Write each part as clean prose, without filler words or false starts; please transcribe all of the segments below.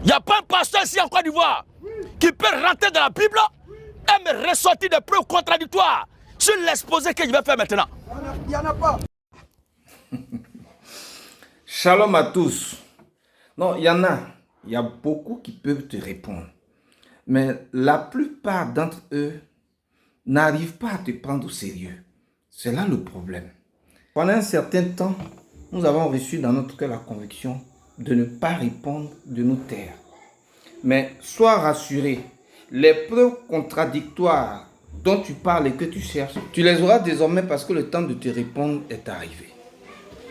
Il n'y a pas un pasteur ici en Côte d'Ivoire qui peut rentrer dans la Bible et me ressortir des preuves contradictoires sur l'exposé que je vais faire maintenant. Il n'y en a pas. Shalom à tous. Non, il y en a. Il y a beaucoup qui peuvent te répondre. Mais la plupart d'entre eux n'arrivent pas à te prendre au sérieux. C'est là le problème. Pendant un certain temps, nous avons reçu dans notre cœur la conviction de ne pas répondre, de nous taire. Mais sois rassuré, les preuves contradictoires dont tu parles et que tu cherches, tu les auras désormais parce que le temps de te répondre est arrivé.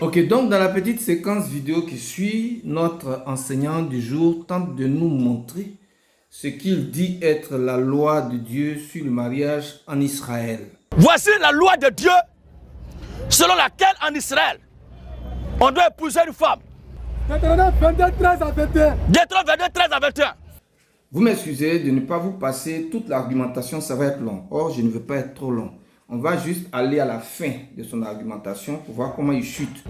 Ok, donc dans la petite séquence vidéo qui suit, notre enseignant du jour tente de nous montrer ce qu'il dit être la loi de Dieu sur le mariage en Israël. Voici la loi de Dieu selon laquelle en Israël, on doit épouser une femme. Deutéronome 22, 13 à 21. Deutéronome 22, 13 à 21. Vous m'excusez de ne pas vous passer toute l'argumentation, ça va être long. Or, je ne veux pas être trop long. On va juste aller à la fin de son argumentation pour voir comment il chute.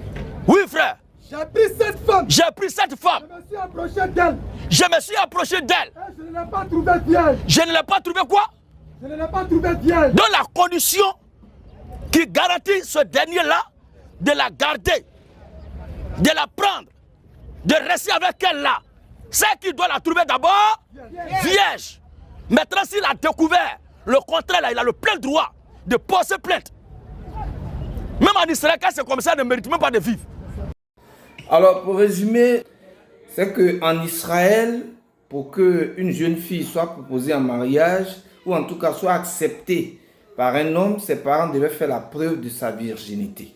Oui, frère. J'ai pris cette femme. J'ai pris cette femme. Je me suis approché d'elle. Je me suis approché d'elle. Et je ne l'ai pas trouvée vierge. Je ne l'ai pas trouvé quoi? Je ne l'ai pas trouvée vierge. Dans la condition qui garantit ce dernier-là de la garder, de la prendre, de rester avec elle là. C'est qu'il doit la trouver d'abord vierge. Maintenant, s'il a découvert le contraire, là, il a le plein droit de poser plainte. Même en Israël, quand c'est comme ça, il ne mérite même pas de vivre. Alors, pour résumer, c'est qu'en Israël, pour qu'une jeune fille soit proposée en mariage, ou en tout cas soit acceptée par un homme, ses parents devaient faire la preuve de sa virginité.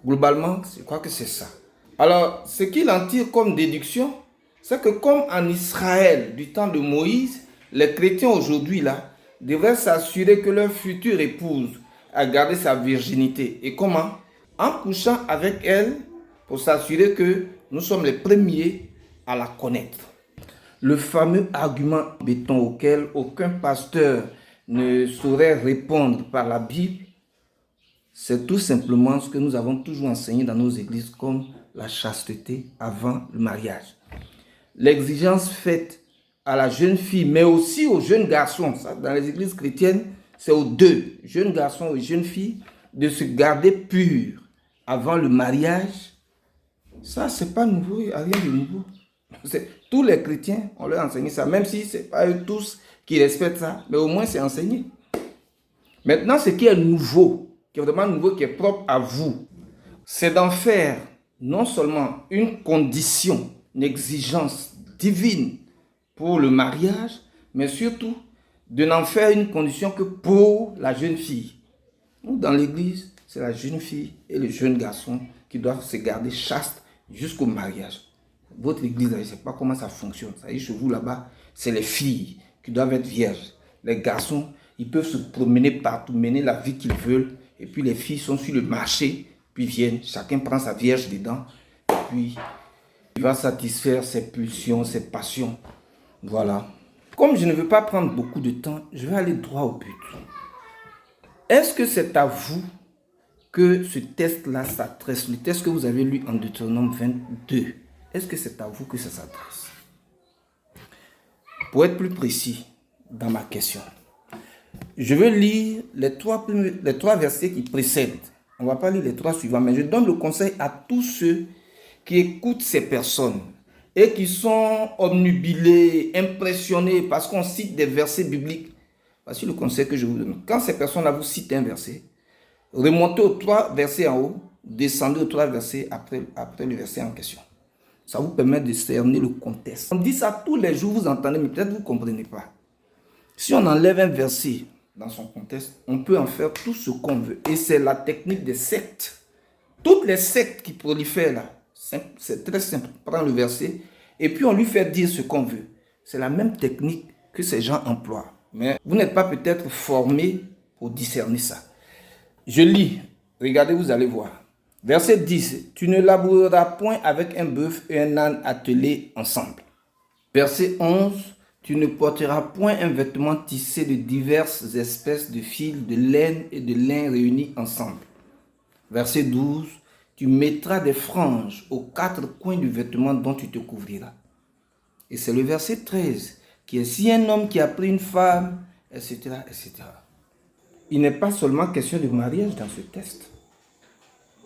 Globalement, je crois que c'est ça. Alors, ce qu'il en tire comme déduction, c'est que comme en Israël, du temps de Moïse, les chrétiens aujourd'hui là, devraient s'assurer que leur future épouse a gardé sa virginité. Et comment? En couchant avec elle pour s'assurer que nous sommes les premiers à la connaître. Le fameux argument béton auquel aucun pasteur ne saurait répondre par la Bible, c'est tout simplement ce que nous avons toujours enseigné dans nos églises comme la chasteté avant le mariage. L'exigence faite à la jeune fille, mais aussi aux jeunes garçons, ça, dans les églises chrétiennes, c'est aux deux, jeunes garçons et jeunes filles, de se garder purs avant le mariage. Ça, c'est pas nouveau, il n'y a rien de nouveau. Tous les chrétiens, on leur a enseigné ça, même si ce n'est pas eux tous qui respectent ça, mais au moins c'est enseigné. Maintenant, ce qui est nouveau, qui est vraiment nouveau, qui est propre à vous, c'est d'en faire non seulement une condition, une exigence divine pour le mariage, mais surtout de n'en faire une condition que pour la jeune fille. Nous, dans l'église, c'est la jeune fille et le jeune garçon qui doivent se garder chastes jusqu'au mariage. Votre église, je ne sais pas comment ça fonctionne. Ça y est, chez vous là-bas, c'est les filles qui doivent être vierges. Les garçons, ils peuvent se promener partout, mener la vie qu'ils veulent. Et puis les filles sont sur le marché, puis viennent, chacun prend sa vierge dedans. Et puis, il va satisfaire ses pulsions, ses passions. Voilà. Comme je ne veux pas prendre beaucoup de temps, je vais aller droit au but. Est-ce que c'est à vous que ce test-là s'adresse? Le test que vous avez lu en Deutéronome 22. Est-ce que c'est à vous que ça s'adresse? Pour être plus précis dans ma question, je vais lire les trois versets qui précèdent. On ne va pas lire les trois suivants, mais je donne le conseil à tous ceux qui écoutent ces personnes et qui sont obnubilés, impressionnés parce qu'on cite des versets bibliques. Voici le conseil que je vous donne. Quand ces personnes-là vous citent un verset, remontez aux trois versets en haut, descendez aux trois versets après le verset en question. Ça vous permet de cerner le contexte. On dit ça tous les jours, vous entendez, mais peut-être vous ne comprenez pas. Si on enlève un verset dans son contexte, on peut en faire tout ce qu'on veut. Et c'est la technique des sectes. Toutes les sectes qui prolifèrent là, c'est très simple. On prend le verset et puis on lui fait dire ce qu'on veut. C'est la même technique que ces gens emploient. Mais vous n'êtes pas peut-être formé pour discerner ça. Je lis. Regardez, vous allez voir. Verset 10. Tu ne laboureras point avec un bœuf et un âne attelés ensemble. Verset 11. Tu ne porteras point un vêtement tissé de diverses espèces de fils, de laine et de lin réunis ensemble. Verset 12. Tu mettras des franges aux quatre coins du vêtement dont tu te couvriras. Et c'est le verset 13 qui est si un homme qui a pris une femme, etc., etc. Il n'est pas seulement question de mariage dans ce texte.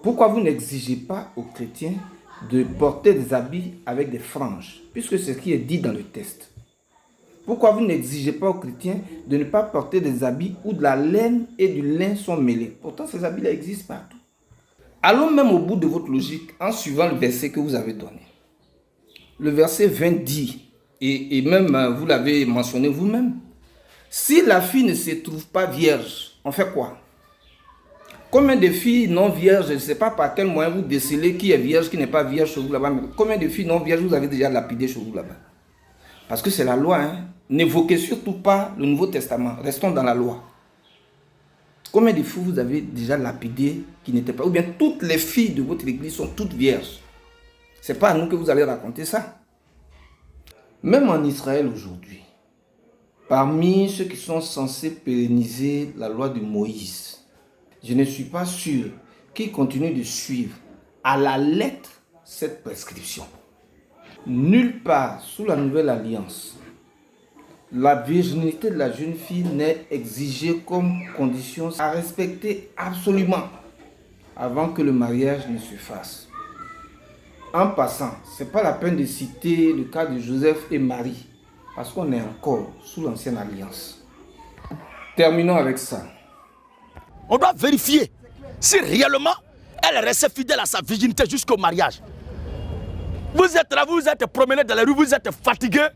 Pourquoi vous n'exigez pas aux chrétiens de porter des habits avec des franges, puisque c'est ce qui est dit dans le texte? Pourquoi vous n'exigez pas aux chrétiens de ne pas porter des habits où de la laine et du lin sont mêlés? Pourtant, ces habits-là existent partout. Allons même au bout de votre logique en suivant le verset que vous avez donné. Le verset 20 dit, et même vous l'avez mentionné vous-même, si la fille ne se trouve pas vierge, on fait quoi? Combien de filles non vierges, je ne sais pas par quel moyen vous décelez qui est vierge, qui n'est pas vierge chez vous là-bas, mais combien de filles non vierges vous avez déjà lapidées chez vous là-bas? Parce que c'est la loi, hein? N'évoquez surtout pas le Nouveau Testament, restons dans la loi. Combien de filles vous avez déjà lapidées qui n'étaient pas, ou bien toutes les filles de votre église sont toutes vierges? Ce n'est pas à nous que vous allez raconter ça. Même en Israël aujourd'hui, parmi ceux qui sont censés pérenniser la loi de Moïse, je ne suis pas sûr qu'ils continuent de suivre à la lettre cette prescription. Nulle part sous la nouvelle alliance, la virginité de la jeune fille n'est exigée comme condition à respecter absolument avant que le mariage ne se fasse. En passant, ce n'est pas la peine de citer le cas de Joseph et Marie, parce qu'on est encore sous l'ancienne alliance. Terminons avec ça. On doit vérifier si réellement elle restait fidèle à sa virginité jusqu'au mariage. Vous êtes là, vous êtes promené dans les rues, vous êtes fatigué.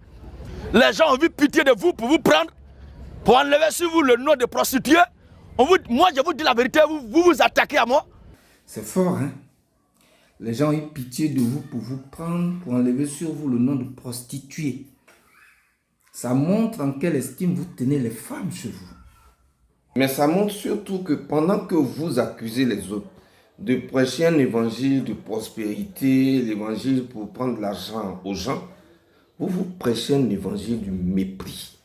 Les gens ont eu pitié de vous pour vous prendre, pour enlever sur vous le nom de prostituée. Moi, je vous dis la vérité, vous vous attaquez à moi. C'est fort, hein? Les gens ont eu pitié de vous pour vous prendre, pour enlever sur vous le nom de prostituée. Ça montre en quelle estime vous tenez les femmes chez vous. Mais ça montre surtout que pendant que vous accusez les autres de prêcher un évangile de prospérité, l'évangile pour prendre l'argent aux gens, vous prêchez un évangile du mépris.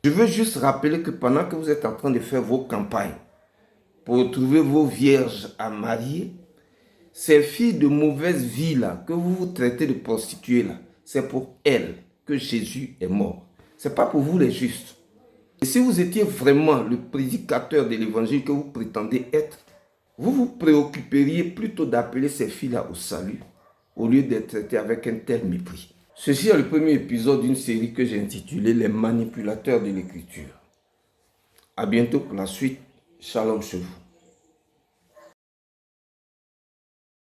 Je veux juste rappeler que pendant que vous êtes en train de faire vos campagnes pour trouver vos vierges à marier, ces filles de mauvaise vie là, que vous traitez de prostituées là, c'est pour elles que Jésus est mort. Ce n'est pas pour vous les justes. Et si vous étiez vraiment le prédicateur de l'évangile que vous prétendez être, vous vous préoccuperiez plutôt d'appeler ces filles-là au salut, au lieu d'être traitées avec un tel mépris. Ceci est le premier épisode d'une série que j'ai intitulée Les manipulateurs de l'écriture. À bientôt pour la suite. Shalom chez vous.